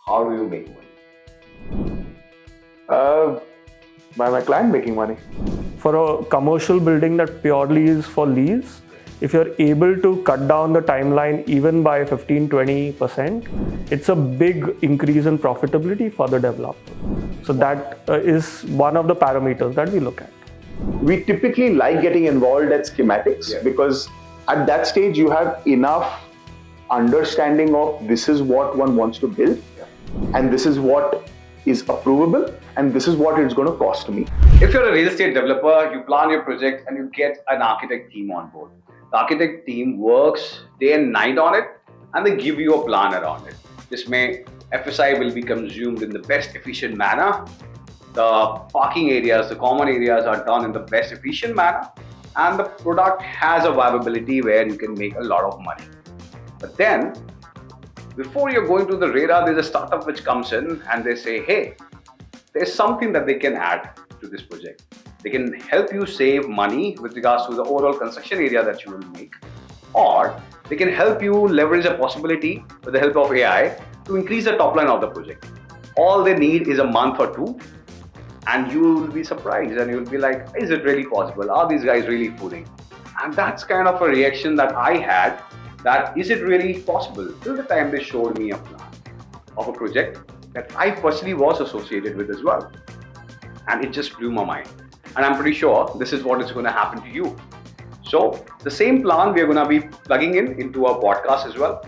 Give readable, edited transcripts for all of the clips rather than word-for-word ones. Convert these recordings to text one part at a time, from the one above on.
How do you make money? Uh, by my client making money. For a commercial building that purely is for lease, if you're able to cut down the timeline even by 15-20%, it's a big increase in profitability for the developer. So that is one of the parameters that we look at. We typically like getting involved at schematics because at that stage you have enough understanding of this is what one wants to build and this is what is approvable and this is what it's going to cost me. If you're a real estate developer, you plan your project and you get an architect team on board. The architect team works day and night on it and they give you a plan around it. This may FSI will be consumed in the best efficient manner. The parking areas, the common areas are done in the best efficient manner, and the product has a viability where you can make a lot of money. But then, before you're going to the radar, there's a startup which comes in and they say, hey, there's something that they can add to this project. They can help you save money with regards to the overall construction area that you will make, or they can help you leverage a possibility with the help of AI to increase the top line of the project. All they need is a month or two, and you will be surprised and you'll be like, is it really possible? Are these guys really fooling? And that's kind of a reaction that I had, that is it really possible, till the time they showed me a plan of a project that I personally was associated with as well. And it just blew my mind. And I'm pretty sure this is what is going to happen to you. So the same plan we are going to be plugging into our podcast as well.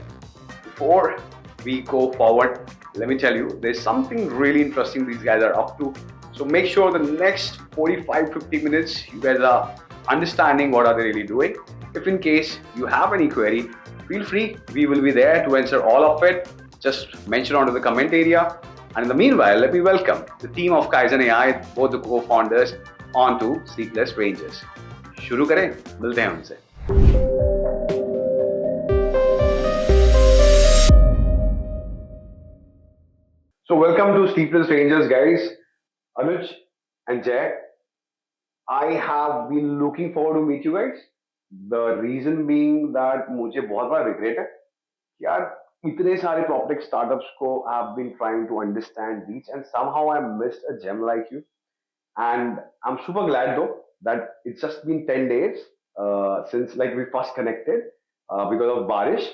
Before we go forward, let me tell you, there's something really interesting these guys are up to. So make sure the next 45-50 minutes, you guys are understanding what are they really doing. If in case you have any query, feel free. We will be there to answer all of it. Just mention onto the comment area. And in the meanwhile, let me welcome the team of KaizenAI, both the co-founders, onto Sleepless Rangers. शुरू करें, मिलते हैं उनसे. So welcome to Sleepless Rangers, guys. Anuj and Jay. I have been looking forward to meet you guys. The reason being that मुझे बहुत बड़ा regret है कि यार इतने सारे PropTech startups को I've been trying to understand these and somehow I missed a gem like you. And I'm super glad though that it's just been 10 days since like we first connected because of Barish,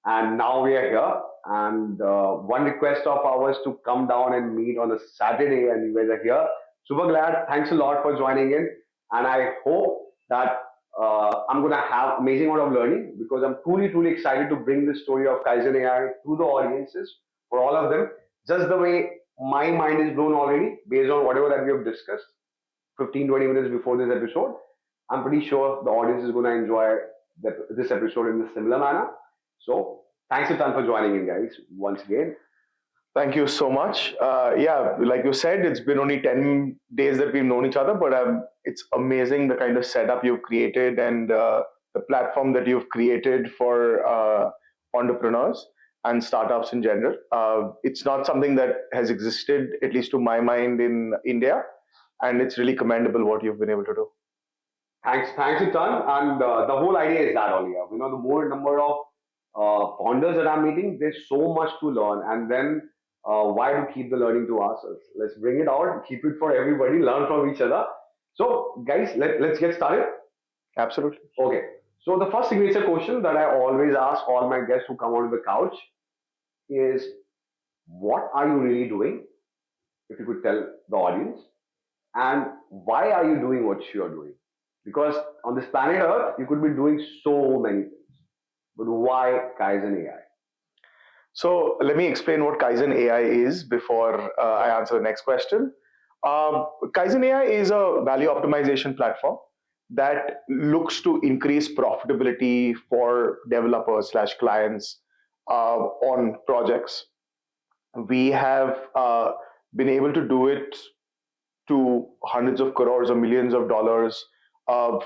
and now we are here. And one request of ours to come down and meet on a Saturday, and you guys are here. Super glad. Thanks a lot for joining in, and I hope that I'm gonna have amazing amount of learning because I'm truly excited to bring this story of Kaizen AI to the audiences for all of them. Just the way my mind is blown already based on whatever that we have discussed 15-20 minutes before this episode. I'm pretty sure the audience is going to enjoy this episode in a similar manner. So thanks a ton for joining in, guys, once again. Thank you so much. Yeah, like you said, it's been only 10 days that we've known each other, but it's amazing the kind of setup you've created and the platform that you've created for entrepreneurs and startups in general. It's not something that has existed, at least to my mind, in India, and it's really commendable what you've been able to do. Thanks a ton. And the whole idea is that only. You know, the more number of founders that I'm meeting, there's so much to learn. And then why to keep the learning to ourselves? Let's bring it out, keep it for everybody, learn from each other. So, guys, let's get started. Absolutely. Okay. So the first signature question that I always ask all my guests who come onto the couch is, what are you really doing? If you could tell the audience, and why are you doing what you're doing? Because on this planet Earth, you could be doing so many things, but why Kaizen AI? So let me explain what Kaizen AI is before I answer the next question. Kaizen AI is a value optimization platform that looks to increase profitability for developers / clients on projects. We have been able to do it to hundreds of crores or millions of dollars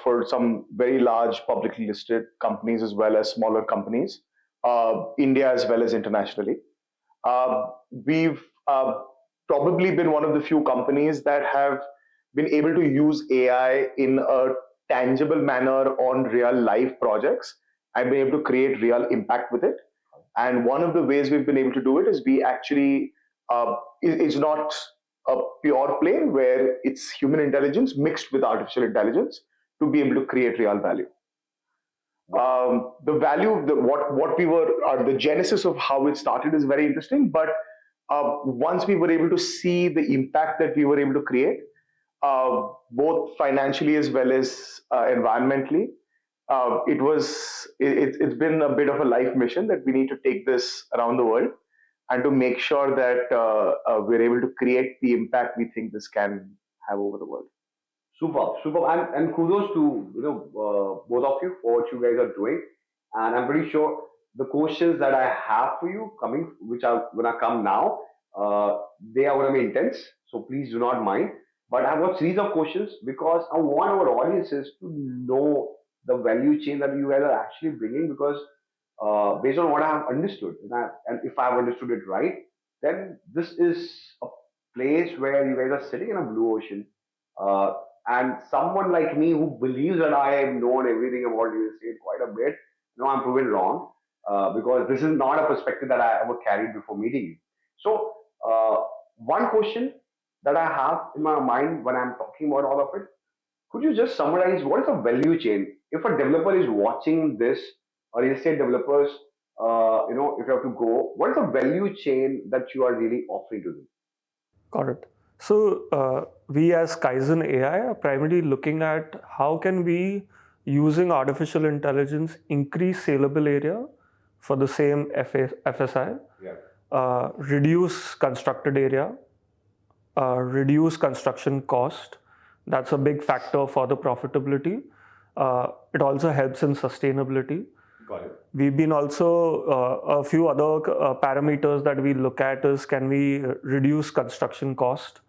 for some very large publicly listed companies as well as smaller companies, India as well as internationally. We've probably been one of the few companies that have been able to use AI in a tangible manner on real life projects and been able to create real impact with it. And one of the ways we've been able to do it is we actually is not a pure play where it's human intelligence mixed with artificial intelligence to be able to create real value. The value, what we were, the genesis of how it started is very interesting. But once we were able to see the impact that we were able to create, both financially as well as environmentally, it's been a bit of a life mission that we need to take this around the world and to make sure that we're able to create the impact we think this can have over the world. Super, super, and kudos to both of you for what you guys are doing. And I'm pretty sure the questions that I have for you coming, which are gonna come now, they are gonna be intense. So please do not mind. But I've got series of questions because I want our audiences to know the value chain that you guys are actually bringing. Because based on what I have understood, and if I have understood it right, then this is a place where you guys are sitting in a blue ocean. Uh, and someone like me who believes that I have known everything about real estate quite a bit, I'm proven wrong because this is not a perspective that I ever carried before meeting you. So, one question that I have in my mind when I'm talking about all of it, could you just summarize what is the value chain? If a developer is watching this, or real estate developers, if you have to go, what is the value chain that you are really offering to them? Got it. So we as Kaizen AI are primarily looking at how can we, using artificial intelligence, increase saleable area for the same FSI, reduce constructed area, reduce construction cost. That's a big factor for the profitability. It also helps in sustainability. Got it. We've been also a few other parameters that we look at is, can we reduce construction cost,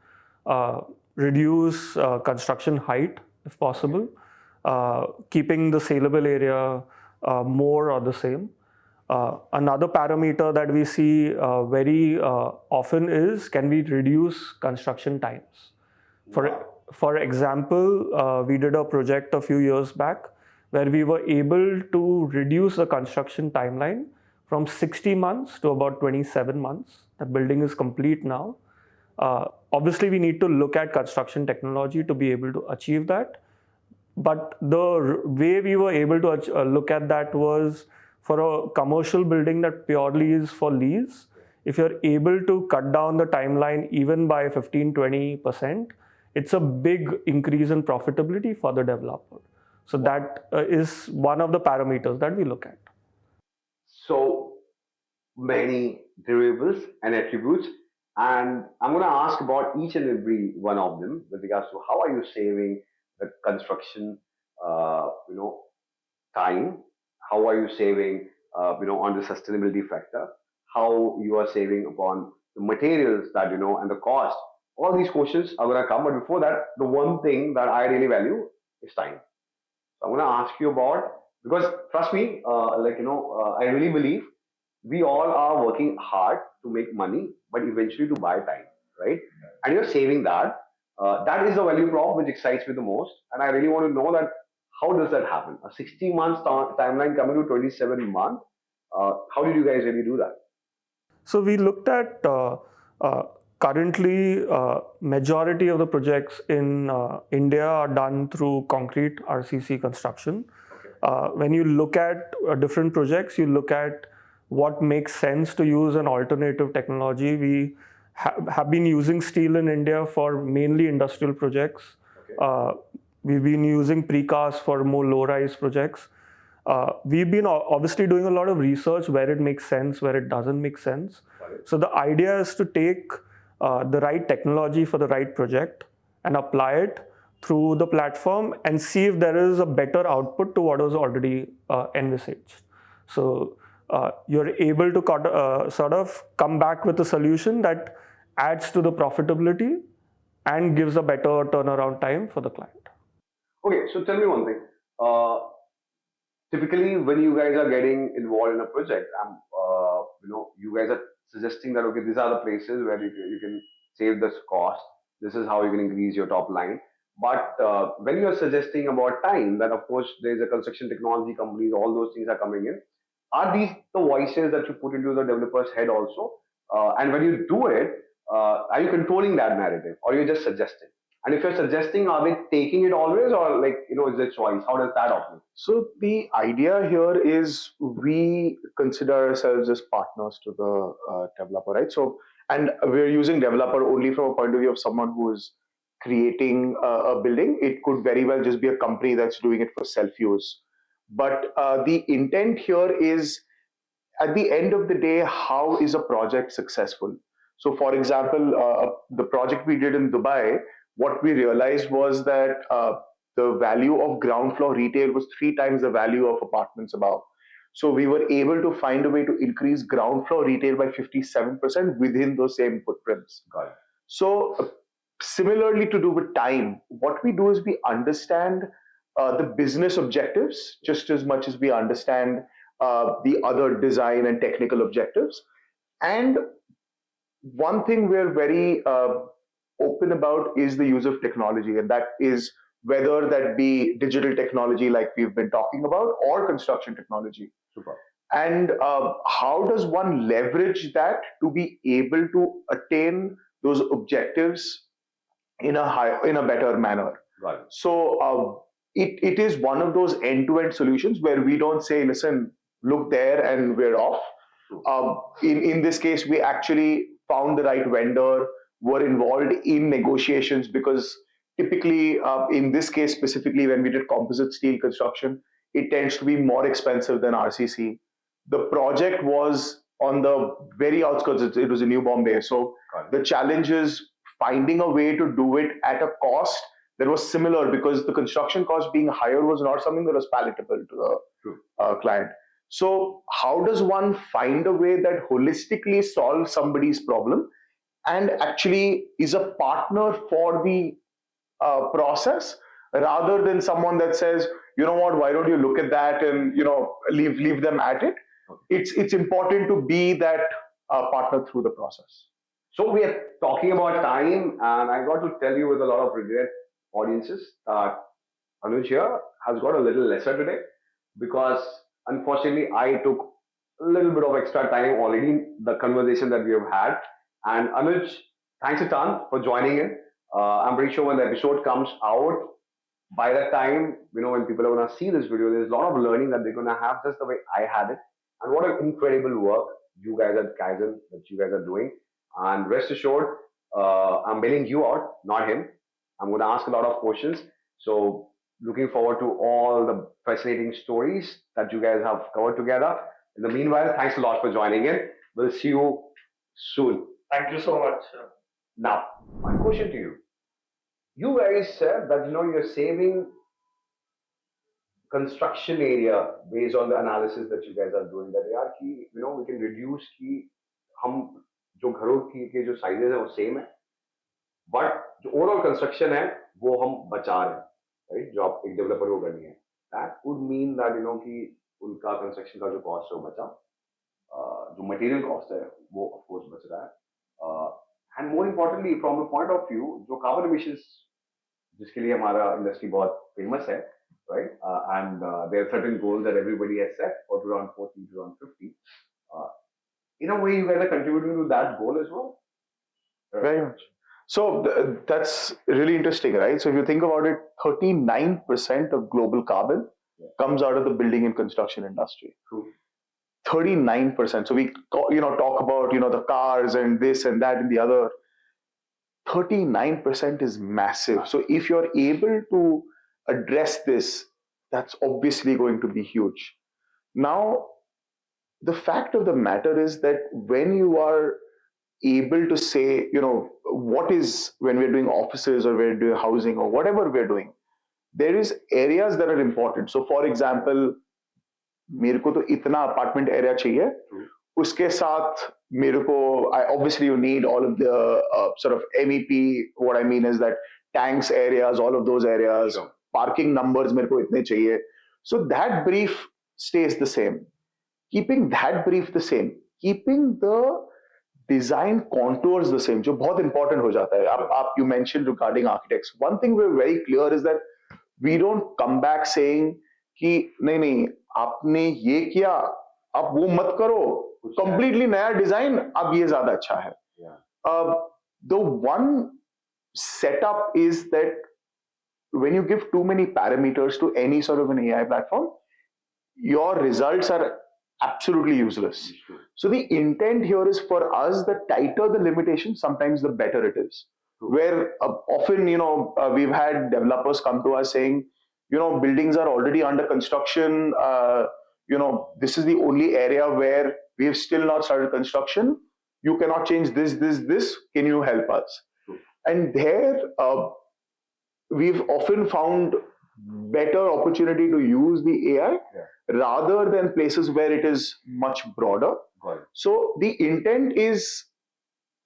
reduce construction height if possible, keeping the saleable area more or the same. Another parameter that we see very often is, can we reduce construction times? For example, we did a project a few years back where we were able to reduce the construction timeline from 60 months to about 27 months. The building is complete now. Obviously, we need to look at construction technology to be able to achieve that. But the way we were able to look at that was, for a commercial building that purely is for lease, if you're able to cut down the timeline even by 15-20%, it's a big increase in profitability for the developer. So that is one of the parameters that we look at. So many variables and attributes, and I'm going to ask about each and every one of them with regards to how are you saving the construction, time, how are you saving, on the sustainability factor, how you are saving upon the materials that and the cost. All these questions are going to come, but before that, the one thing that I really value is time. So I'm going to ask you about, because trust me, I really believe we all are working hard to make money, but eventually to buy time, right? And you're saving that. That is the value prop which excites me the most, and I really want to know that how does that happen? A 60 months timeline coming to 27 months. How did you guys really do that? So we looked at currently majority of the projects in India are done through concrete RCC construction. When you look at different projects, you look at what makes sense to use an alternative technology. We have been using steel in India for mainly industrial projects. We've been using precast for more low-rise projects. We've been obviously doing a lot of research where it makes sense, where it doesn't make sense. So the idea is to take the right technology for the right project and apply it through the platform and see if there is a better output to what was already envisaged. So you're able to sort of come back with a solution that adds to the profitability and gives a better turnaround time for the client. Okay, so tell me one thing. Typically, when you guys are getting involved in a project, you guys are suggesting that, okay, these are the places where you can save this cost. This is how you can increase your top line. But when you are suggesting about time, that of course there is a construction technology companies, all those things are coming in. Are these the voices that you put into the developer's head also? And when you do it, are you controlling that narrative, or you're just suggesting? And if you're suggesting, are they taking it always, or like, is it choice? How does that operate? So the idea here is we consider ourselves as partners to the developer, right? So, and we're using developer only from a point of view of someone who is creating a building. It could very well just be a company that's doing it for self-use. But the intent here is, at the end of the day, how is a project successful? So, for example, the project we did in Dubai, what we realized was that the value of ground floor retail was 3 times the value of apartments above. So, we were able to find a way to increase ground floor retail by 57% within those same footprints. Got it. So, similarly, to do with time, what we do is we understand the business objectives just as much as we understand the other design and technical objectives. And one thing we're very open about is the use of technology, and that is whether that be digital technology like we've been talking about, or construction technology. Super. And how does one leverage that to be able to attain those objectives in a better manner? Right. So it is one of those end-to-end solutions where we don't say, listen, look there and we're off. In this case, we actually found the right vendor, were involved in negotiations, because typically, in this case specifically, when we did composite steel construction, it tends to be more expensive than RCC. The project was on the very outskirts. It was in New Bombay. So the challenge is finding a way to do it at a cost that was similar, because the construction cost being higher was not something that was palatable to the client. So how does one find a way that holistically solves somebody's problem and actually is a partner for the process, rather than someone that says, you know what, why don't you look at that and leave them at it? It's important to be that partner through the process. So we are talking about time, and I got to tell you with a lot of regret, audiences, that Anuj here has got a little lesser today, because unfortunately I took a little bit of extra time already in the conversation that we have had. And Anuj, thanks a ton for joining in. I'm pretty sure when the episode comes out, by that time, when people are going to see this video, there's a lot of learning that they're going to have just the way I had it. And what an incredible work you guys at Kaizen that you guys are doing. And rest assured, I'm bailing you out, not him. I'm going to ask a lot of questions. So looking forward to all the fascinating stories that you guys have covered together. In the meanwhile, thanks a lot for joining in. We'll see you soon. Thank you so much. Now, my question to you. You guys said that you're saving construction area based on the analysis that you guys are doing. That we can reduce की हम जो घरों के जो sizes है वो same है, but जो overall construction है वो हम बचा रहे हैं, right? जो आप एक developer को करनी है. That would mean that कि उनका construction का जो cost है वो बचा, जो material cost है वो of course बच रहा है, and more importantly from the point of view जो carbon emissions जिसके लिए हमारा industry बहुत famous है, right? And there are certain goals that everybody has set for 2040, 2050. In a way, you guys are contributing to that goal as well. Very much. So that's really interesting, right? So if you think about it, 39% of global carbon comes out of the building and construction industry. True. 39%. So we talk about the cars and this and that and the other. 39% is massive. So if you're able to address this, that's obviously going to be huge. Now, the fact of the matter is that when you are able to say, what is, when we're doing offices or we're doing housing or whatever we're doing, there is areas that are important. So for example, मेरे को तो इतना apartment area चाहिए, उसके साथ मेरे को, obviously you need all of the sort of MEP. What I mean is that tanks areas, all of those areas, sure. Parking numbers मेरे को इतने चाहिए. So that brief stays the same. Keeping that brief the same, keeping the design contours the same, जो बहुत important हो जाता है. You mentioned regarding architects. One thing we're very clear is that we don't come back saying कि नहीं आपने ये किया, आप वो मत करो, completely नया design, अब ये ज़्यादा अच्छा है. The one setup is that when you give too many parameters to any sort of an AI platform, your results are absolutely useless. So the intent here is for us, the tighter the limitation, sometimes the better it is. Where often, we've had developers come to us saying, buildings are already under construction. This is the only area where we have still not started construction. You cannot change this. Can you help us? And there, we've often found better opportunity to use the AI rather than places where it is much broader. So the intent is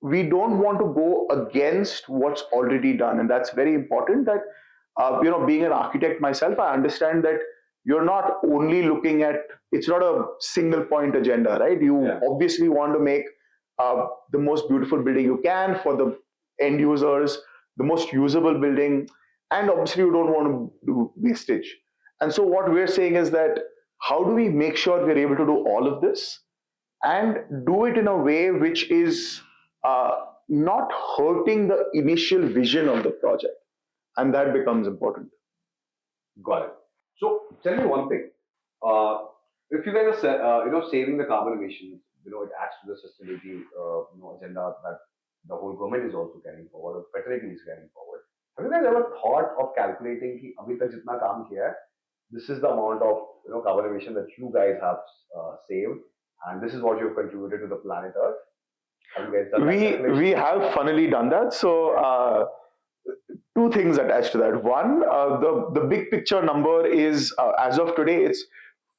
we don't want to go against what's already done, and that's very important. That being an architect myself, I understand that you're not only looking at, it's not a single point agenda, right? You obviously want to make the most beautiful building you can for the end users, the most usable building, and obviously you don't want to do wastage. And so what we're saying is that how do we make sure we're able to do all of this and do it in a way which is not hurting the initial vision of the project, and that becomes important. Got it. So tell me one thing. If you guys are saving the carbon emissions, it adds to the sustainability agenda that the whole government is also carrying forward, or fraternity is carrying forward. Have you guys ever thought of calculating कि अभी तक जितना काम किया है, this is the amount of carbon emission that you guys have saved, and this is what you've contributed to the planet Earth? Have you guys done that? We have funnily done that. So two things attached to that. One, the big picture number is as of today, it's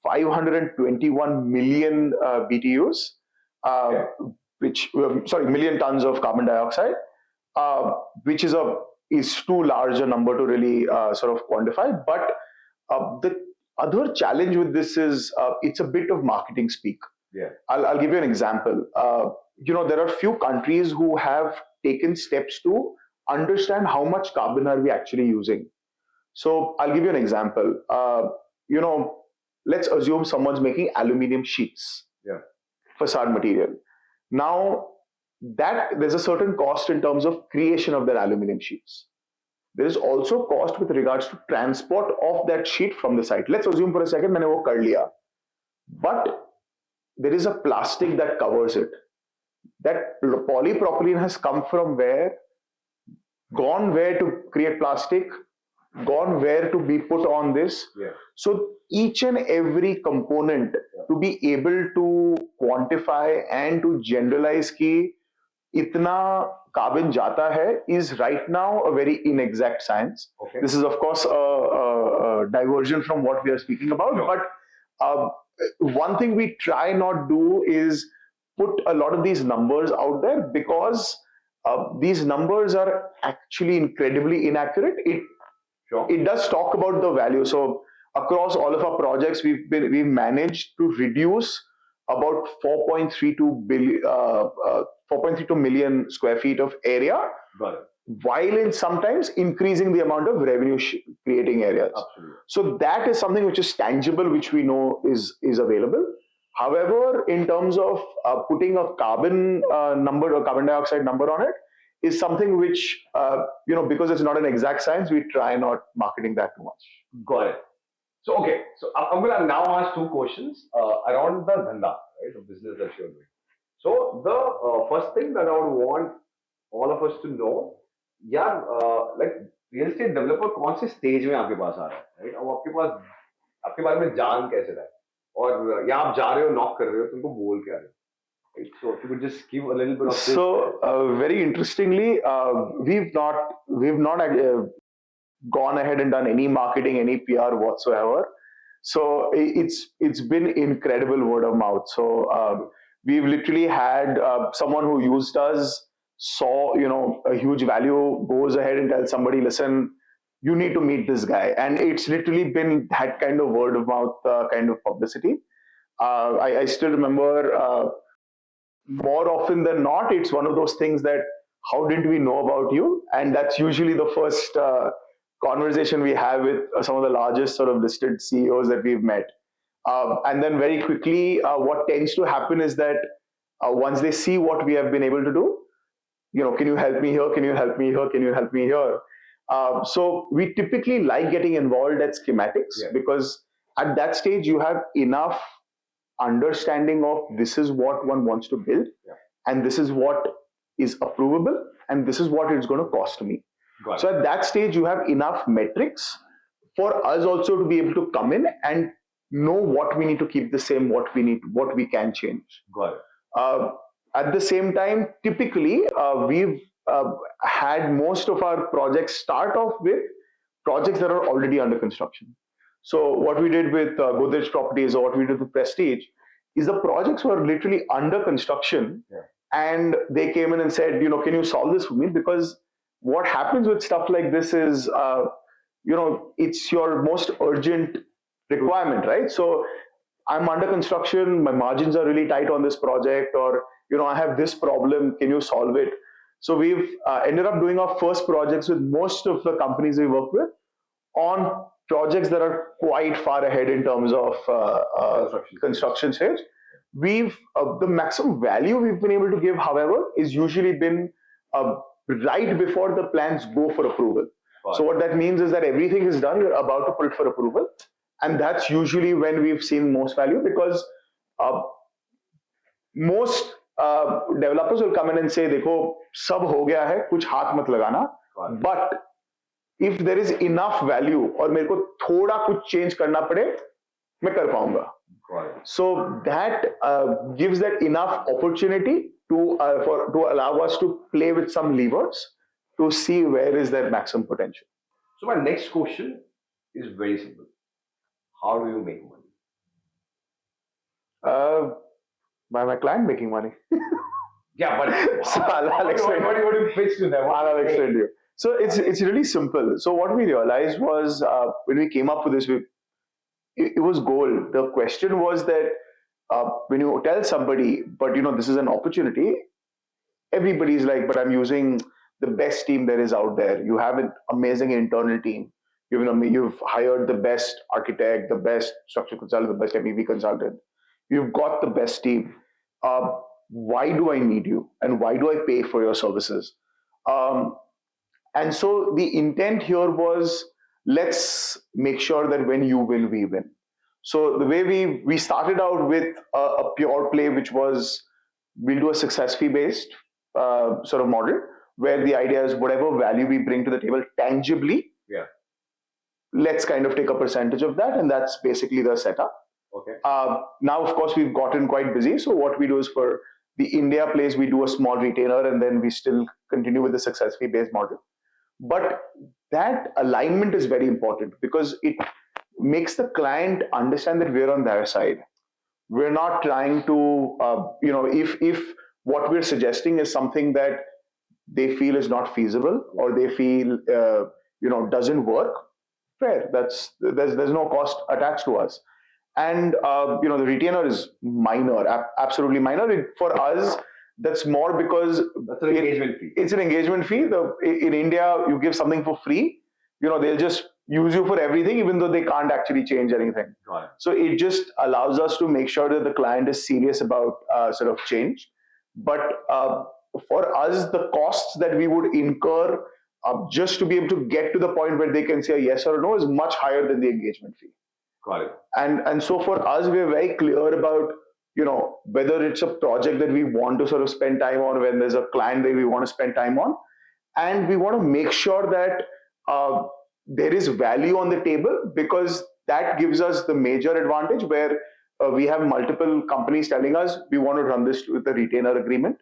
521 million BTUs, million tons of carbon dioxide, which is too large a number to really sort of quantify. But the other challenge with this is it's a bit of marketing speak. I'll give you an example. There are few countries who have taken steps to understand how much carbon are we actually using. So I'll give you an example. Let's assume someone's making aluminium sheets, facade material. Now, there's a certain cost in terms of creation of that aluminium sheets. There is also cost with regards to transport of that sheet from the site. Let's assume for a second, मैंने वो कर लिया. But there is a plastic that covers it. That polypropylene has come from where, gone where to create plastic, gone where to be put on this. So each and every component to be able to quantify and to generalize कि इतना carbon जाता है is right now a very inexact science. This is of course a diversion from what we are speaking about, but one thing we try not do is put a lot of these numbers out there because these numbers are actually incredibly inaccurate. It does talk about the value. So across all of our projects, we've managed to reduce about 4.32 million square feet of area, while in sometimes increasing the amount of revenue creating areas. Absolutely. So that is something which is tangible, which we know is available. However, in terms of putting a carbon number or carbon dioxide number on it is something which, because it's not an exact science, we try not marketing that too much. Got it. So, okay. So, I'm going to now ask two questions around the dhanda, right, the business that you're doing. So, the first thing that I would want all of us to know, like real estate developer कौन से stage में आपके पास आ रहा है, right? अब आपके पास आपके बारे में जान कैसे रहा है और या आप जा रहे हो knock कर रहे हो तुमको बोल क्या रहे हो, right? So if you could just give a little bit of this. So very interestingly, we've not gone ahead and done any marketing, any PR whatsoever. So it's been incredible word of mouth. So we've literally had someone who used us, saw a huge value, goes ahead and tells somebody, listen, you need to meet this guy, and it's literally been that kind of word of mouth kind of publicity. I still remember more often than not, it's one of those things that how didn't we know about you, and that's usually the first conversation we have with some of the largest sort of listed CEOs that we've met. And then very quickly, what tends to happen is that once they see what we have been able to do, can you help me here? Can you help me here? Can you help me here? So we typically like getting involved at schematics because at that stage you have enough understanding of this is what one wants to build and this is what is approvable and this is what it's going to cost me. So at that stage you have enough metrics for us also to be able to come in and know what we need to keep the same, what we can change. At the same time, typically we've had most of our projects start off with projects that are already under construction. So what we did with Godrej Properties or what we did with Prestige is the projects were literally under construction, and they came in and said, can you solve this for me? Because what happens with stuff like this is, it's your most urgent requirement, right? So I'm under construction, my margins are really tight on this project, or I have this problem, can you solve it? So we've ended up doing our first projects with most of the companies we work with on projects that are quite far ahead in terms of construction stage. We've the maximum value we've been able to give, however, is usually been right before the plans go for approval. So what that means is that everything is done, you're about to put it for approval, and that's usually when we've seen most value, because most developers will come in and say, देखो सब हो गया है, कुछ हाथ मत लगाना, but if there is enough value और मेरे को थोड़ा कुछ change करना पड़े, मैं कर पाऊंगा. So that gives that enough opportunity to allow us to play with some levers to see where is their maximum potential. So my next question is very simple. How do you make money? By my client making money. Yeah, but so I'll explain. What do you pitch to them? I'll explain to you. So it's really simple. So what we realized was when we came up with this, it was gold. The question was that when you tell somebody, but this is an opportunity, everybody's like, but I'm using the best team there is out there. You have an amazing internal team. You've hired the best architect, the best structural consultant, the best MEP consultant. You've got the best team. Why do I need you? And why do I pay for your services? And so the intent here was, let's make sure that when you win, we win. So the way we started out with a pure play, which was we'll do a success fee based sort of model, where the idea is whatever value we bring to the table tangibly, let's kind of take a percentage of that, and that's basically the setup. Okay. Now, of course, we've gotten quite busy. So what we do is for the India place, we do a small retainer, and then we still continue with the success fee based model. But that alignment is very important because it makes the client understand that we're on their side. We're not trying to, if what we're suggesting is something that they feel is not feasible or they feel, doesn't work, fair. There's no cost attached to us. And, the retainer is minor, absolutely minor. For us, that's more because that's an engagement fee. It's an engagement fee. In India, you give something for free. They'll just use you for everything, even though they can't actually change anything. So it just allows us to make sure that the client is serious about sort of change. But for us, the costs that we would incur just to be able to get to the point where they can say a yes or a no is much higher than the engagement fee. Got it. And so for us, we're very clear about whether it's a project that we want to sort of spend time on, when there's a client that we want to spend time on, and we want to make sure that there is value on the table, because that gives us the major advantage where we have multiple companies telling us we want to run this with a retainer agreement,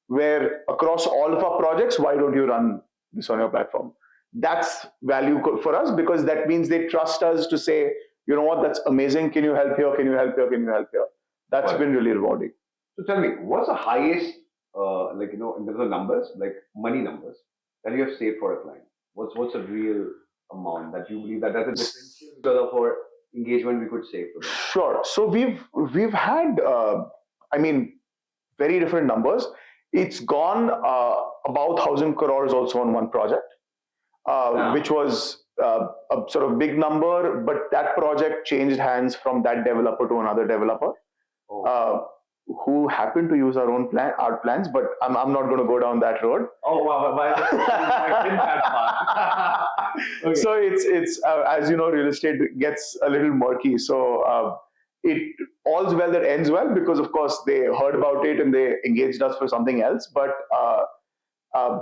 where across all of our projects, why don't you run this on your platform? That's value for us, because that means they trust us to say, you know what, that's amazing. Can you help here? Can you help here? Can you help here? That's been really rewarding. So tell me, what's the highest, in terms of numbers, like money numbers, that you have saved for a client? What's a real amount that you believe that there's a differential for engagement we could save for them? Sure. So we've had, very different numbers. It's gone about 1,000 crores also on one project, which was a sort of big number, but that project changed hands from that developer to another developer. who happen to use our plans, but I'm not going to go down that road. Oh wow! Why did that part? Okay. So it's as you know, real estate gets a little murky. So it all's well that ends well, because of course they heard about it and they engaged us for something else. But uh,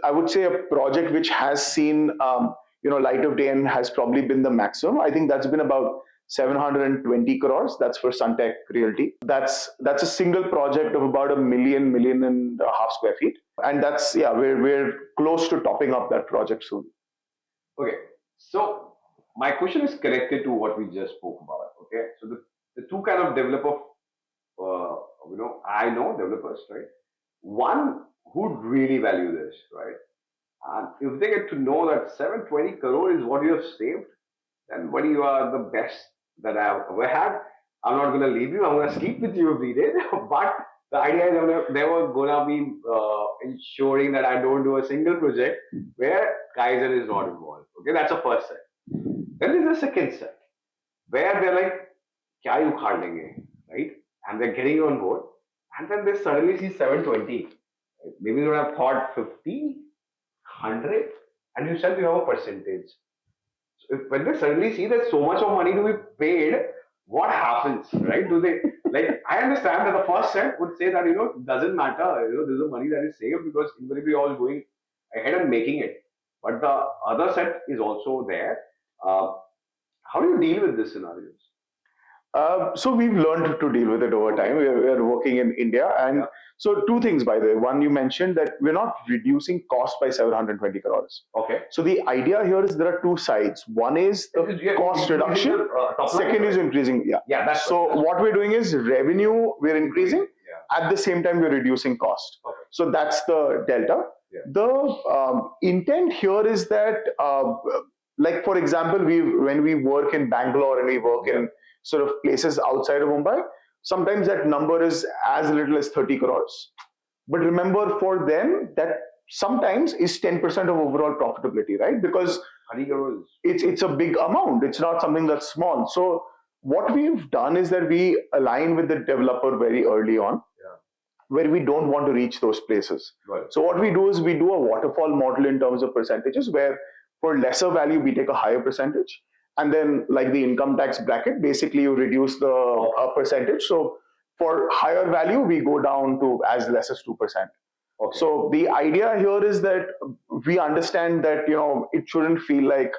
I would say a project which has seen light of day and has probably been the maximum. I think that's been about 720 crores. That's for Suntech Realty. That's a single project of about a million and a half square feet, and that's we're close to topping up that project soon. Okay, so my question is connected to what we just spoke about. Okay, so the two kind of developer, I know developers, right? One who'd really value this, right? And if they get to know that 720 crore is what you have saved, then buddy, you are the best that I've ever had. I'm not going to leave you. I'm going to sleep with you every day. But the idea is I'm never going to be ensuring that I don't do a single project where Kaizen is not involved. Okay, that's the first set. Then there's the second set where they're like, kya ukhad lenge, right? And they're getting on board. And then they suddenly see 720. Maybe they would have thought 50, 100, and you said you have a percentage. So when they suddenly see that so much of money to be paid, what happens, right? Do they, like, I understand that the first set would say that, it doesn't matter, this is the money that is saved because invariably all going ahead and making it. But the other set is also there. How do you deal with this scenarios? So we've learned to deal with it over time. We're working in India, and so two things, by the way. One, you mentioned that we're not reducing cost by 720 crores. Okay. So the idea here is there are two sides. One is the cost reduction. Second is increasing. Yeah. That's so what we're doing is revenue we're increasing. At the same time, we're reducing cost. Okay. So that's the delta. Yeah. The intent here is that, like for example, when we work in Bangalore and we work in sort of places outside of Mumbai, sometimes that number is as little as 30 crores. But remember, for them, that sometimes is 10% of overall profitability, right? Because 30 crores. It's a big amount. It's not something that's small. So what we've done is that we align with the developer very early on, where we don't want to reach those places. Right. So what we do is we do a waterfall model in terms of percentages, where for lesser value, we take a higher percentage. And then, like the income tax bracket, basically you reduce the percentage. So for higher value, we go down to as less as 2%. Okay. So the idea here is that we understand that, it shouldn't feel like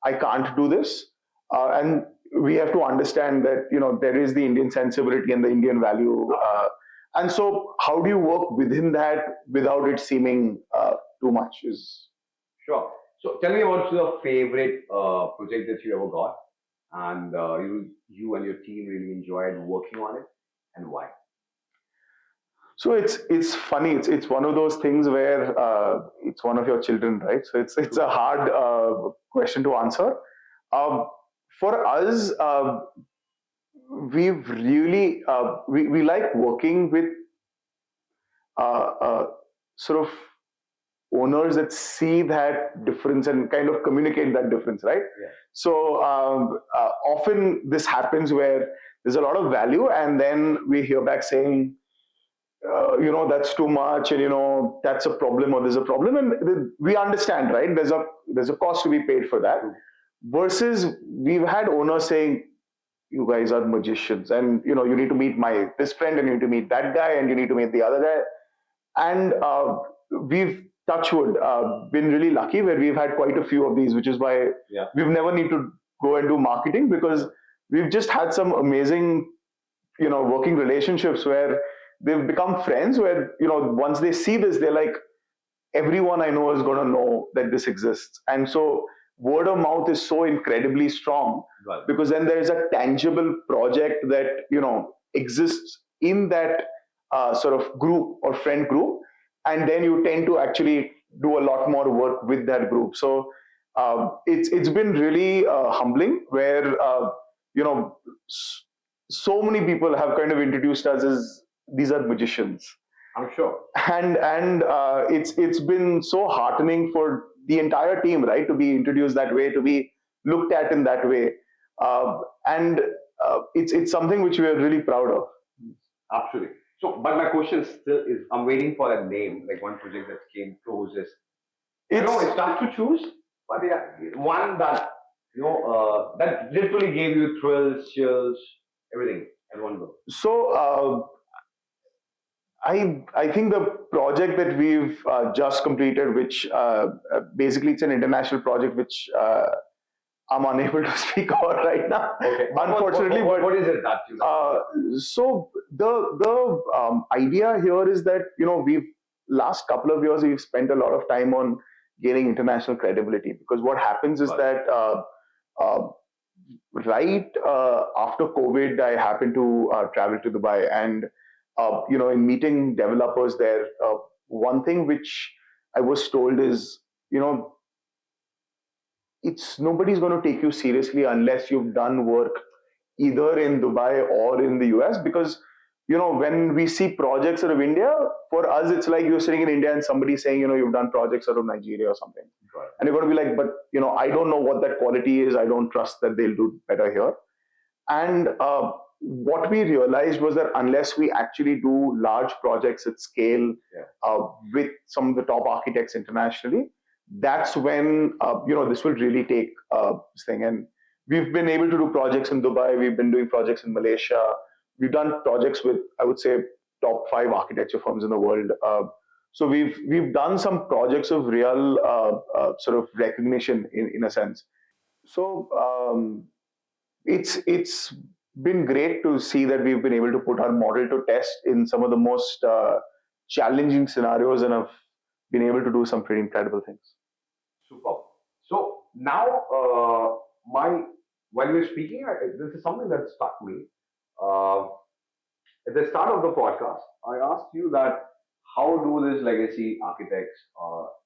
I can't do this. And we have to understand that, there is the Indian sensibility and the Indian value. And so how do you work within that without it seeming too much is... Sure. So tell me about your favorite project that you ever got, and you and your team really enjoyed working on it, and why? So it's funny. It's one of those things where it's one of your children, right? So it's a hard question to answer. For us, we've really we like working with sort of owners that see that difference and kind of communicate that difference, right? Yeah. So often this happens where there's a lot of value, and then we hear back saying, that's too much, and that's a problem, or there's a problem, and we understand, right? There's a cost to be paid for that. Versus we've had owners saying, you guys are magicians, and you need to meet this friend, and you need to meet that guy, and you need to meet the other guy. And we've, touchwood, been really lucky where we've had quite a few of these, which is why we've never need to go and do marketing, because we've just had some amazing, working relationships where they've become friends, where, once they see this, they're like, everyone I know is going to know that this exists. And so word of mouth is so incredibly strong, because then there is a tangible project that, exists in that sort of group or friend group. And then you tend to actually do a lot more work with that group. So it's been really humbling, where so many people have kind of introduced us as these are magicians. I'm sure. And it's been so heartening for the entire team, right, to be introduced that way, to be looked at in that way, and it's something which we are really proud of. Absolutely. So, but my question still is, I'm waiting for a name, like one project that came closest. I know it's tough to choose, but yeah, one that that literally gave you thrills, chills, everything at one go. So I think the project that we've just completed, which basically it's an international project, which I'm unable to speak about right now. Okay. Unfortunately, what is it that you so the idea here is that we've last couple of years we've spent a lot of time on gaining international credibility, because what happens is that uh, right after COVID, I happened to travel to Dubai, and in meeting developers there, one thing which I was told is, it's nobody's going to take you seriously unless you've done work either in Dubai or in the US, because when we see projects out of India, for us it's like you're sitting in India and somebody's saying you've done projects out of Nigeria or something, and you're going to be like, but I don't know what that quality is. I don't trust that they'll do better here. And what we realized was that unless we actually do large projects at scale with some of the top architects internationally, that's when this will really take this thing. And we've been able to do projects in Dubai. We've been doing projects in Malaysia. We've done projects with, I would say, top 5 architecture firms in the world. So we've done some projects of real sort of recognition in a sense. So it's been great to see that we've been able to put our model to test in some of the most challenging scenarios, and have been able to do some pretty incredible things. Super. So now, my while we're speaking, this is something that struck me. Uh, at the start of the podcast, I asked you that how do these legacy architects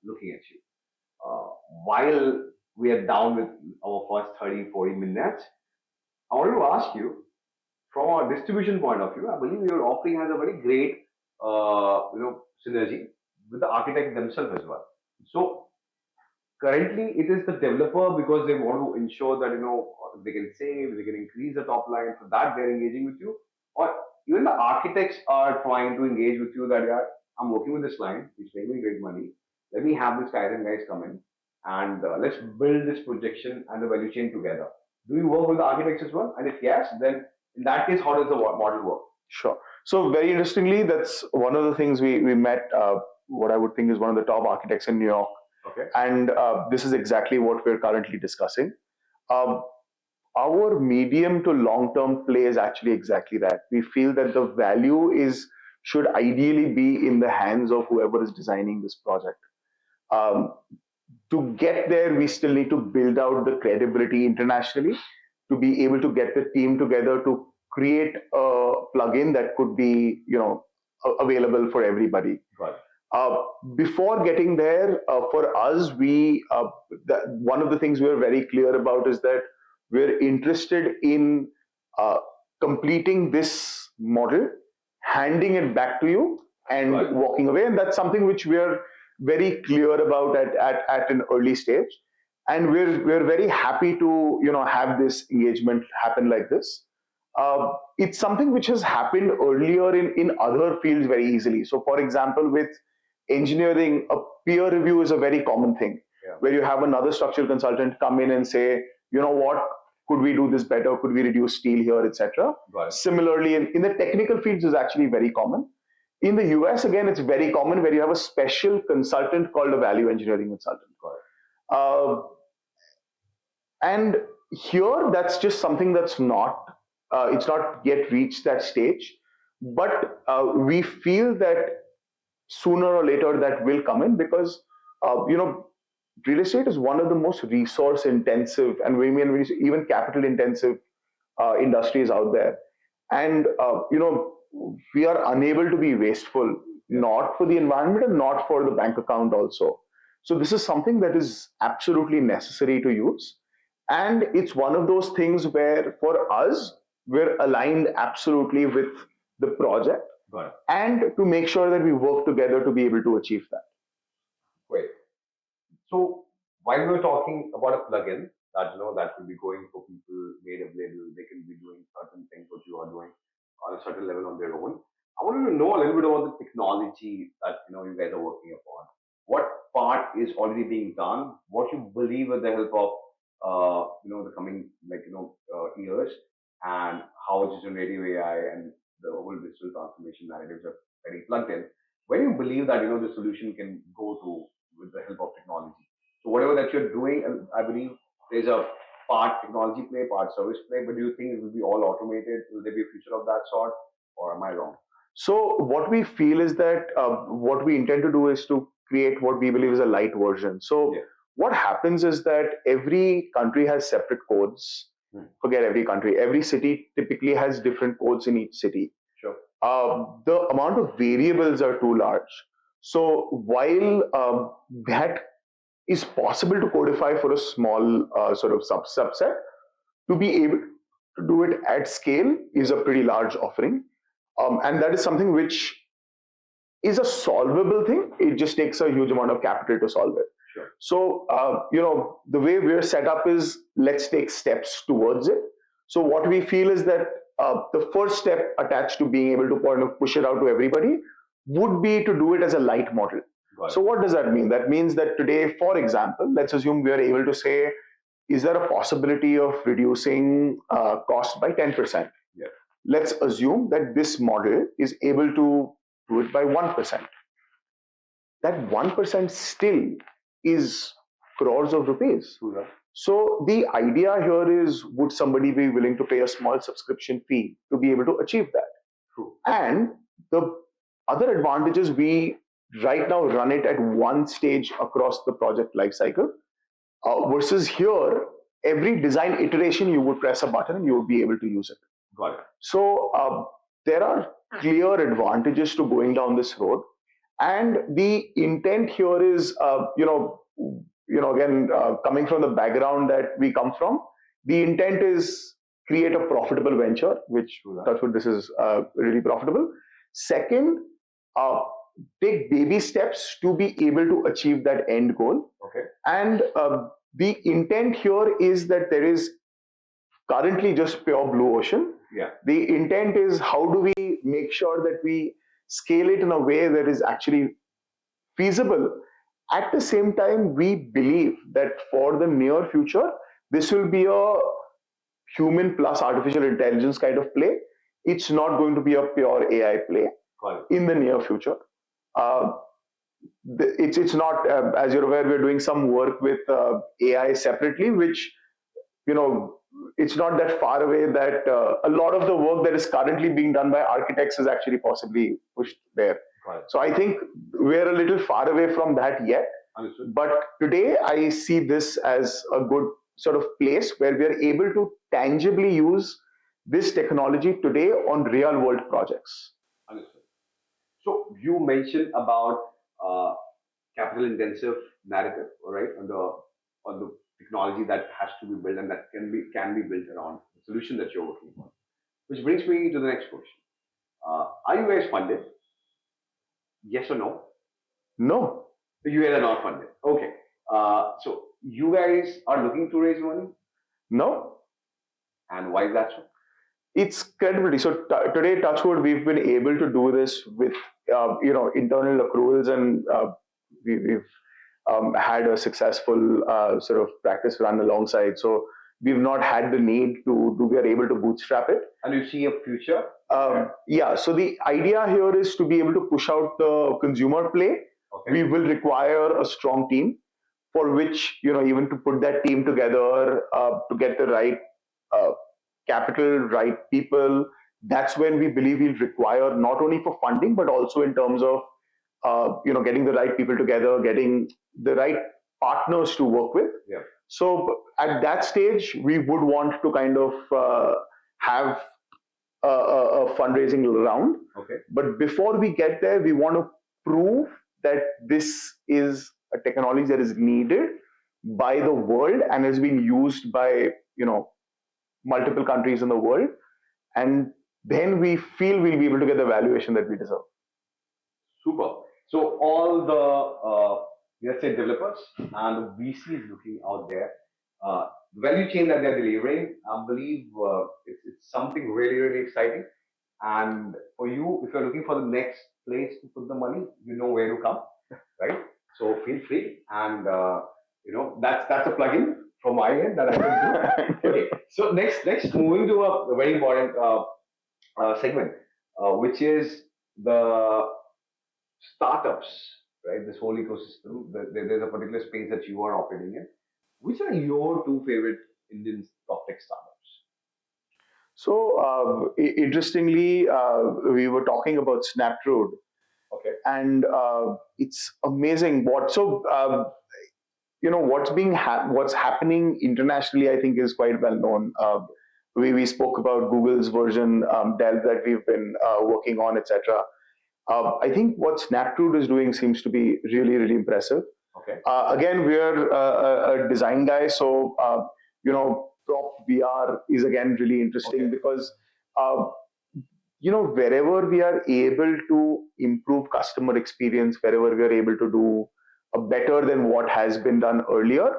looking at you? Uh, while we are down with our first 30, 40 minutes, I wanted to ask you, from a distribution point of view, I believe your offering has a very great, synergy with the architect themselves as well. So currently, it is the developer because they want to ensure that they can save, they can increase the top line. For that, they're engaging with you, or even the architects are trying to engage with you. That, yeah, I'm working with this client, he's paying me great money. Let me have this Kaizen guys come in and let's build this projection and the value chain together. Do you work with the architects as well? And if yes, then in that case, how does the model work? Sure. So very interestingly, that's one of the things we met. What I would think is one of the top architects in New York. Okay. And this is exactly what we're currently discussing. Um, our medium to long term play is actually exactly that. We feel that the value should ideally be in the hands of whoever is designing this project. Um, to get there, we still need to build out the credibility internationally to be able to get the team together to create a plugin that could be, available for everybody. Right. Before getting there, for us, one of the things we're very clear about is that we're interested in uh, completing this model, handing it back to you, and Right. walking away. And that's something which we're very clear about at an early stage. And we're very happy to have this engagement happen like this. It's something which has happened earlier in other fields very easily. So, for example, with engineering, a peer review is a very common thing, where you have another structural consultant come in and say, you know what, could we do this better? Could we reduce steel here, etc. Right. Similarly, in the technical fields is actually very common. In the US, again, it's very common where you have a special consultant called a value engineering consultant. And here, that's just something that's it's not yet reached that stage. But we feel that sooner or later that will come in, because real estate is one of the most resource intensive, and we mean even capital intensive industries out there. And we are unable to be wasteful, not for the environment and not for the bank account also. So this is something that is absolutely necessary to use, and it's one of those things where for us we're aligned absolutely with the project. Right. And to make sure that we work together to be able to achieve that. Great. So while we're talking about a plugin that that will be going for people made available, they can be doing certain things what you are doing on a certain level on their own. I wanted to know a little bit about the technology that you guys are working upon. What part is already being done? What you believe with the help of the coming years, and how generative AI and the whole digital transformation narratives are very plugged in. Where do you believe that the solution can go to with the help of technology? So whatever that you're doing, and I believe there's a part technology play, part service play. But do you think it will be all automated? Will there be a future of that sort, or am I wrong? So what we feel is that what we intend to do is to create what we believe is a light version. So Yeah. what happens is that every country has separate codes. Forget every country. Every city typically has different codes in each city. Sure. The amount of variables are too large. So while that is possible to codify for a small sort of subset, to be able to do it at scale is a pretty large offering. And that is something which is a solvable thing. It just takes a huge amount of capital to solve it. Sure. So, the way we're set up is let's take steps towards it. So, what we feel is that the first step attached to being able to kind of push it out to everybody would be to do it as a light model. So, what does that mean? That means that today, for example, let's assume we are able to say, is there a possibility of reducing cost by 10%? Yeah. Let's assume that this model is able to do it by 1%. That 1% still is crores of rupees. Yeah. So the idea here is, would somebody be willing to pay a small subscription fee to be able to achieve that? True. And the other advantage is we right now run it at one stage across the project lifecycle, versus here, every design iteration you would press a button and you would be able to use it. Got it. So there are clear advantages to going down this road, and the intent here is, again, coming from the background that we come from, the intent is create a profitable venture, which touch wood, this is really profitable. Second, take baby steps to be able to achieve that end goal. Okay. And the intent here is that there is currently just pure blue ocean. Yeah. The intent is, how do we make sure that we scale it in a way that is actually feasible? At the same time, we believe that for the near future, this will be a human plus artificial intelligence kind of play. It's not going to be a pure AI play in the near future. It's not, as you're aware, we're doing some work with AI separately, which, it's not that far away that a lot of the work that is currently being done by architects is actually possibly pushed there. So I think we're a little far away from that yet. Understood. But today I see this as a good sort of place where we are able to tangibly use this technology today on real world projects. Understood. So you mentioned about capital intensive narrative, all right, on the technology that has to be built and that can be built around the solution that you're working on. Which brings me to the next question. Are you guys funded? Yes or no? No. You guys are not funded. Okay. So you guys are looking to raise money? No. And why is that so? It's credibility. So today, touchwood, we've been able to do this with internal accruals, and we've had a successful sort of practice run alongside. So we've not had the need to we are able to bootstrap it. And you see a future? Yeah. So the idea here is to be able to push out the consumer play. Okay. We will require a strong team, for which, even to put that team together, to get the right capital, right people, that's when we believe we'll require not only for funding, but also in terms of, getting the right people together, getting the right partners to work with. Yeah. So at that stage, we would want to kind of have a fundraising round. Okay. But before we get there, we want to prove that this is a technology that is needed by the world and has been used by, multiple countries in the world. And then we feel we'll be able to get the valuation that we deserve. Super. So all the, let's say, developers and the VCs looking out there, the value chain that they're delivering, I believe it's something really, really exciting. And for you, if you're looking for the next place to put the money, you know where to come, right? So feel free, and that's a plugin from my end that I can do. Okay, so next moving to a very important segment, which is the startups, right? This whole ecosystem. There's a particular space that you are operating in. Which are your two favorite Indian top tech startups? So, interestingly, we were talking about Snaptroad, Okay. and it's amazing what. So, what's happening internationally, I think, is quite well known. We spoke about Google's version, Delve, that we've been working on, etc. I think what Snaptroad is doing seems to be really, really impressive. Okay. Again, we're a design guy, so prop VR is again really interesting because uh, wherever we are able to improve customer experience, wherever we are able to do a better than what has been done earlier,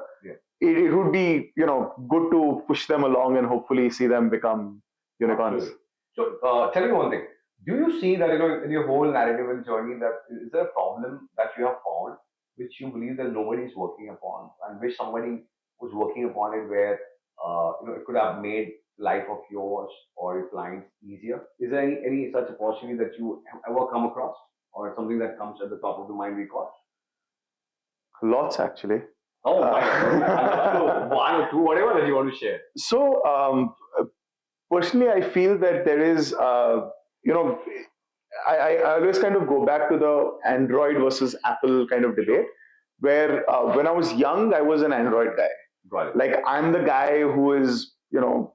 it would be good to push them along and hopefully see them become unicorns. Absolutely. So tell me one thing. Do you see that in your whole narrative and journey that is there a problem that you have found which you believe that nobody is working upon and wish somebody was working upon it where it could have made life of yours or your clients easier? Is there any such opportunity that you have ever come across or something that comes at the top of the mind recall? Lots, actually. Oh my God. One or two, whatever that you want to share. So, personally, I feel that there is, I always kind of go back to the Android versus Apple kind of debate, where when I was young, I was an Android guy. Got it. Like, I'm the guy who is,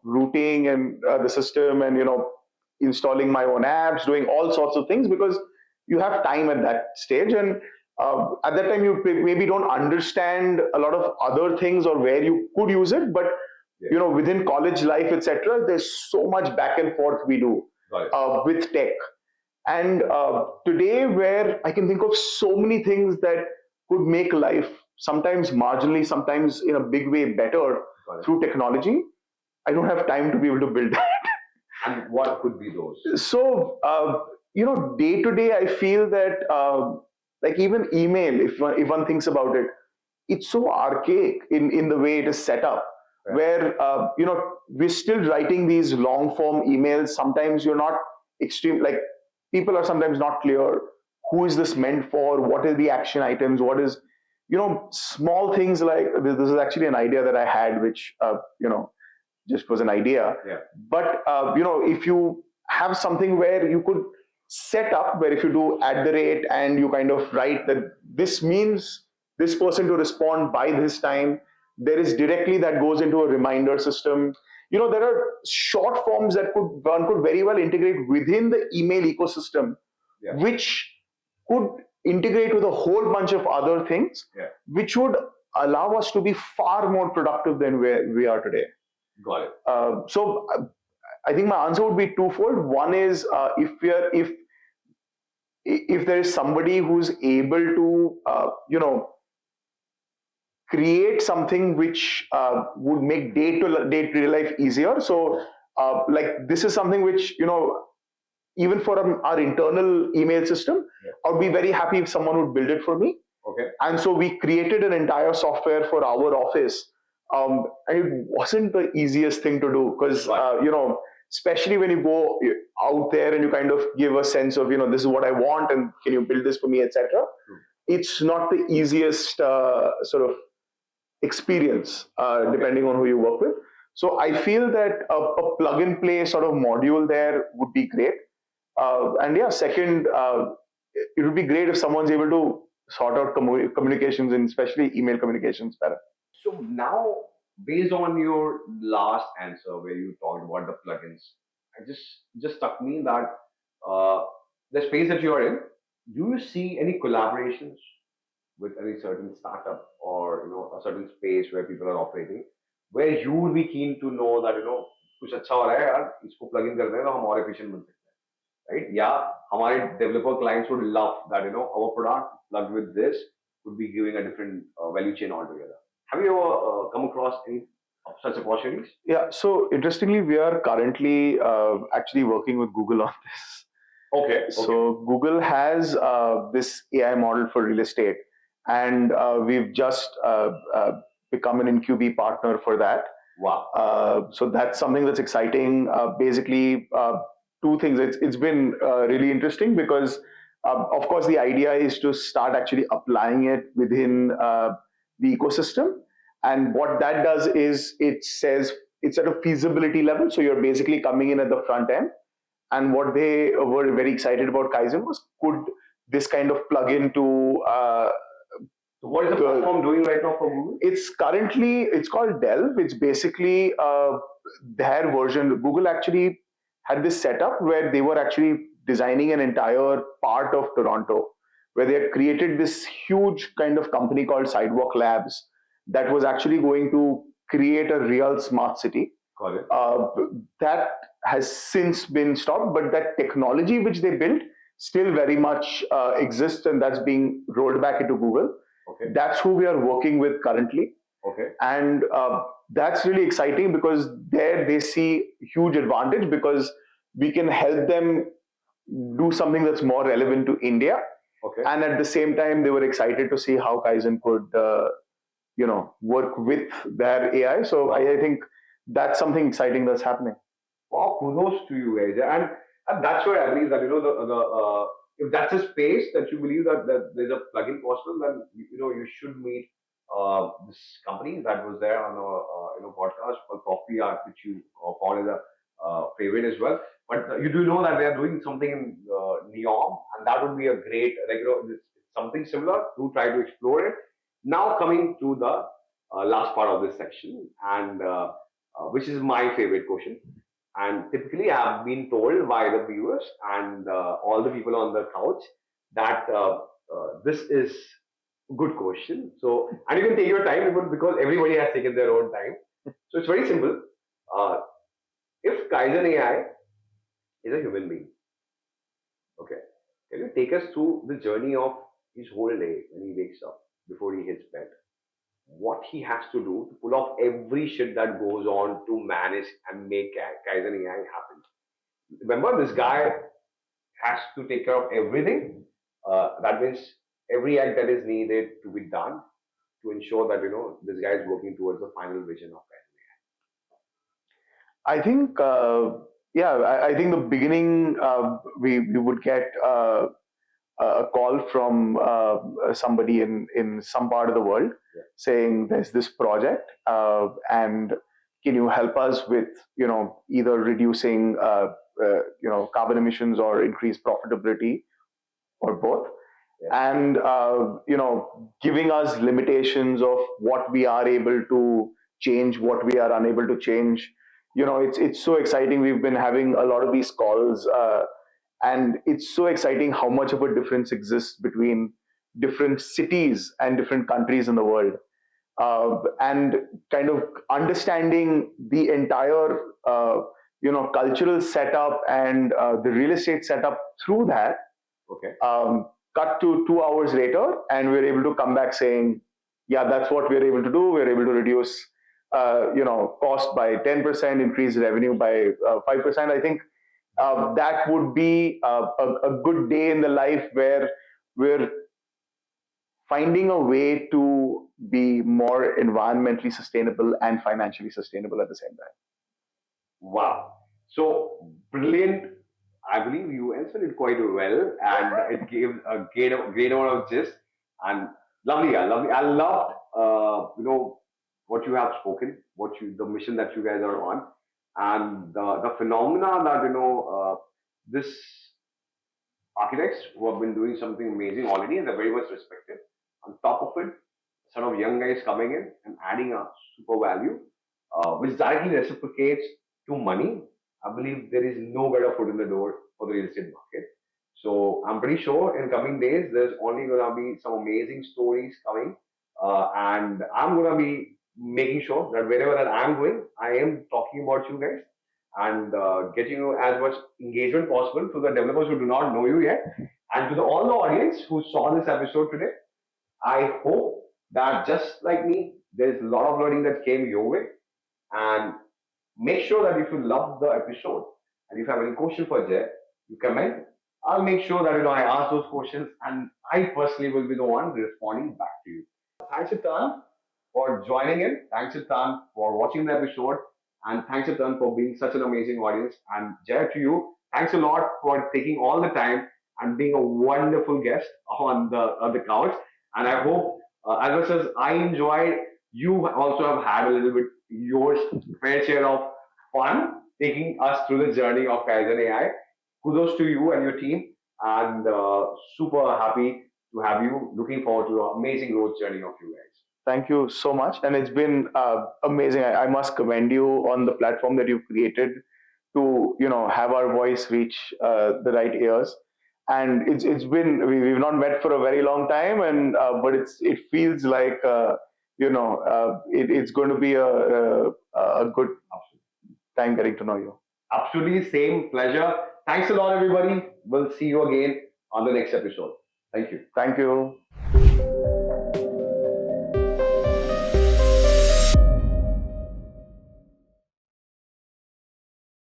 rooting and the system and, installing my own apps, doing all sorts of things because you have time at that stage. And at that time, you maybe don't understand a lot of other things or where you could use it, but within college life, etc., there's so much back and forth we do with tech. And today, where I can think of so many things that could make life sometimes marginally, sometimes in a big way better through technology, I don't have time to be able to build that. And what could be those? So, day to day, I feel that like even email, if one thinks about it, it's so archaic in the way it is set up. Right. Where we're still writing these long form emails. Sometimes you're not like people are sometimes not clear who is this meant for, what are the action items, what is small things like this is actually an idea that I had which just was an idea. But if you have something where you could set up where if you do @ and you kind of write that this means this person to respond by this time, there is directly that goes into a reminder system. There are short forms that one could very well integrate within the email ecosystem, which could integrate with a whole bunch of other things, which would allow us to be far more productive than where we are today. Got it. So I think my answer would be twofold. One is if there is somebody who's able to create something which would make day-to-day life easier. So like this is something which even for our internal email system, I would be very happy if someone would build it for me. Okay. And so we created an entire software for our office. And it wasn't the easiest thing to do because especially when you go out there and you kind of give a sense of this is what I want and can you build this for me, etc. It's not the easiest sort of experience depending on who you work with. So I feel that a plug and play sort of module there would be great. And second, it would be great if someone's able to sort out communications and especially email communications better. So now, based on your last answer where you talked about the plugins, I just struck me that the space that you are in, do you see any collaborations with any certain startup or a certain space where people are operating, where you would be keen to know that कुछ अच्छा हो रहा है यार, इसको plug in करते हैं तो हम और efficient बन सकते हैं, right? Yeah, हमारे developer clients would love that our product plugged with this would be giving a different value chain altogether. Have you ever come across any of such opportunities? Yeah. So interestingly, we are currently actually working with Google on this. Okay. So Google has this AI model for real estate, and we've just become an InQB partner for that. Wow. So that's something that's exciting. Basically, two things. It's been really interesting because, of course, the idea is to start actually applying it within the ecosystem. And what that does is it says it's at a feasibility level. So you're basically coming in at the front end. And what they were very excited about Kaizen was, could this kind of plug into So what is the platform doing right now for Google? it's called Delve. It's basically their version. Google actually had this setup where they were actually designing an entire part of Toronto, where they had created this huge kind of company called Sidewalk Labs that was actually going to create a real smart city. Got it. That has since been stopped, but that technology which they built still very much exists, and that's being rolled back into Google. Okay. That's who we are working with currently. Okay. And that's really exciting because there they see huge advantage because we can help them do something that's more relevant to India. Okay. And at the same time, they were excited to see how Kaizen could, work with their AI. So I think that's something exciting that's happening. Wow, kudos to you guys. And that's why I believe that, if that's a space that you believe that there's a plugin possible, then, you should meet this company that was there on a podcast called Coffee Art, which you found as a favorite as well. But you do know that they are doing something in Neom, and that would be a great, it's something similar to try to explore it. Now coming to the last part of this section, and which is my favorite question. And typically, I've been told by the viewers and all the people on the couch that this is a good question. So, and you can take your time because everybody has taken their own time. So it's very simple. Uh, if Kaizen AI is a human being, okay, can you take us through the journey of his whole day when he wakes up before he hits bed? What he has to do to pull off every shit that goes on to manage and make Kaizen AI happen. Remember, this guy has to take care of everything. That means every act that is needed to be done to ensure that this guy is working towards the final vision of I think, I think the beginning we would get a call from somebody in some part of the world saying there's this project and can you help us with either reducing carbon emissions or increase profitability or both. And giving us limitations of what we are able to change, what we are unable to change. It's so exciting. We've been having a lot of these calls, and it's so exciting how much of a difference exists between different cities and different countries in the world, and kind of understanding the entire cultural setup and the real estate setup through that. Okay. Cut to 2 hours later, and we're able to come back saying, yeah, that's what we're able to do. We're able to reduce, cost by 10%, increase revenue by 5%. I think that would be a good day in the life where we're finding a way to be more environmentally sustainable and financially sustainable at the same time. Wow. So brilliant. I believe you answered it quite well, and it gave a great amount of gist. And lovely, lovely. I loved, what you have spoken, the mission that you guys are on, and the phenomena that this architects who have been doing something amazing already, and they're very much respected. On top of it, sort of young guys coming in and adding a super value, which directly reciprocates to money. I believe there is no better foot in the door for the real estate market. So I'm pretty sure in coming days, there's only going to be some amazing stories coming. And I'm going to be making sure that wherever that I'm going, I am talking about you guys and getting you as much engagement possible to the developers who do not know you yet. And to all the audience who saw this episode today, I hope that just like me, there's a lot of learning that came your way. And make sure that if you love the episode and if you have any question for Jay, you comment. I'll make sure that I ask those questions and I personally will be the one responding back to you. Thanks a ton for joining in. Thanks a ton for watching the episode. And thanks a ton for being such an amazing audience. And Jay, to you, thanks a lot for taking all the time and being a wonderful guest on the couch. And I hope, as much as I enjoyed, you also have had a little bit your fair share of fun taking us through the journey of Kaizen AI. Kudos to you and your team, and super happy to have you. Looking forward to an amazing growth journey of you guys. Thank you so much, and it's been amazing. I must commend you on the platform that you've created to have our voice reach the right ears. And it's been we've not met for a very long time, and but it feels like it's going to be a good time getting to know you. Absolutely, same pleasure. Thanks a lot, everybody. We'll see you again on the next episode. Thank you. Thank you.